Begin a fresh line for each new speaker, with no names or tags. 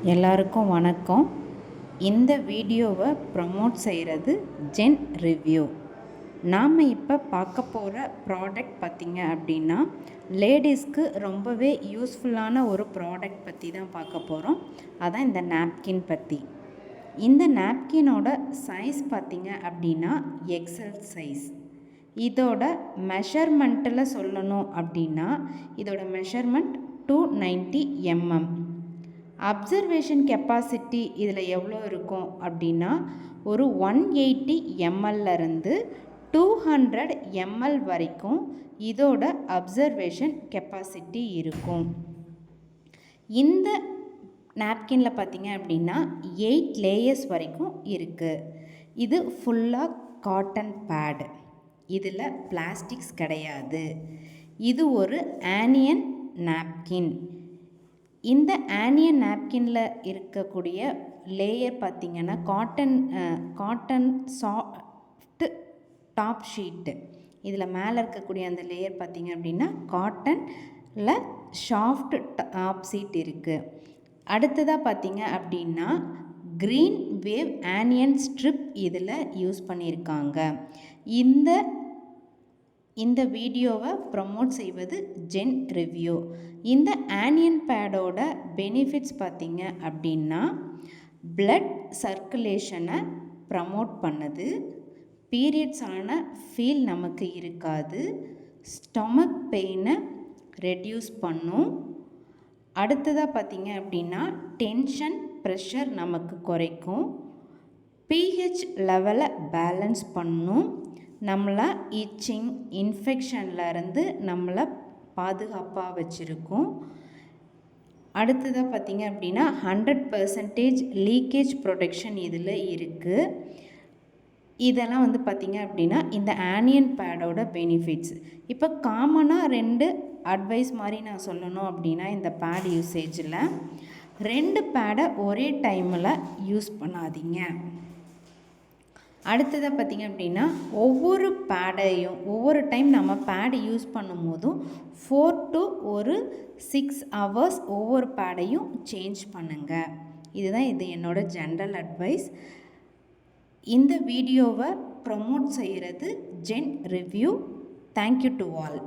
எல்லாருக்கும் வணக்கம். இந்த வீடியோவை ப்ரமோட் செய்கிறது ஜென் ரிவ்யூ. நாம் இப்போ பார்க்க போகிற ப்ராடக்ட் பார்த்திங்க அப்படின்னா லேடிஸ்க்கு ரொம்பவே யூஸ்ஃபுல்லான ஒரு ப்ராடக்ட் பற்றி தான் பார்க்க போகிறோம். அதான் இந்த நாப்கின் பற்றி. இந்த நாப்கினோட சைஸ் பார்த்திங்க அப்படின்னா எக்ஸல் சைஸ். இதோட மெஷர்மெண்ட்டில் சொல்லணும் அப்படின்னா இதோட மெஷர்மெண்ட் 290 mm. அப்சர்வேஷன் கெப்பாசிட்டி இதில் எவ்வளோ இருக்கும் அப்படின்னா ஒரு 180 mlலேருந்து 200 ml வரைக்கும் இதோட அப்சர்வேஷன் கெப்பாசிட்டி இருக்கும். இந்த நாப்கினில் பார்த்திங்க அப்படின்னா 8 லேயர்ஸ் வரைக்கும் இருக்குது. இது ஃபுல்லாக காட்டன் பேட். இதில் பிளாஸ்டிக்ஸ் கிடையாது. இது ஒரு ஆனியன் நாப்கின். இந்த ஆனியன் நாப்கினில் இருக்கக்கூடிய லேயர் பார்த்திங்கன்னா காட்டன் சாஃப்ட் டாப் ஷீட்டு. இதில் மேலே இருக்கக்கூடிய அந்த லேயர் பார்த்திங்க அப்படின்னா காட்டனில் சாஃப்ட் டாப் ஷீட் இருக்குது. அடுத்ததாக பார்த்திங்க அப்படின்னா க்ரீன் வேவ் ஆனியன் ஸ்ட்ரிப் இதில் யூஸ் பண்ணியிருக்காங்க. இந்த வீடியோவை ப்ரமோட் செய்வது ஜென் ரிவ்யூ. இந்த ஆனியன் பேடோட பெனிஃபிட்ஸ் பார்த்திங்க அப்படின்னா பிளட் சர்க்குலேஷனை ப்ரமோட் பண்ணுது, பீரியட்ஸ் ஆன ஃபீல் நமக்கு இருக்காது, ஸ்டொமக் பெயினை ரெடியூஸ் பண்ணும். அடுத்ததாக பார்த்திங்க அப்படின்னா டென்ஷன் ப்ரெஷர் நமக்கு குறைக்கும், pH லெவலை பேலன்ஸ் பண்ணும், நம்மளை இச்சிங் இன்ஃபெக்ஷன்லேருந்து நம்மளை பாதுகாப்பாக வச்சுருக்கும். அடுத்ததாக பார்த்திங்க அப்படின்னா 100% லீக்கேஜ் ப்ரொடெக்ஷன் இதில் இருக்குது. இதெல்லாம் பார்த்திங்க அப்படின்னா இந்த ஆனியன் பேடோட பெனிஃபிட்ஸ். இப்போ காமனாக 2 அட்வைஸ் மாதிரி நான் சொல்லணும் அப்படின்னா இந்த பேட் யூசேஜில் 2 பேடை ஒரே டைமில் யூஸ் பண்ணாதீங்க. அடுத்ததாக பார்த்திங்க அப்படின்னா ஒவ்வொரு டைம் நம்ம பேடு யூஸ் பண்ணும் போதும் 4 to 6 hours ஒவ்வொரு பேடையும் சேஞ்ச் பண்ணுங்கள். இதுதான் என்னோட ஜென்ரல் அட்வைஸ். இந்த வீடியோவை ப்ரமோட் செய்கிறது gen review. Thank you to all.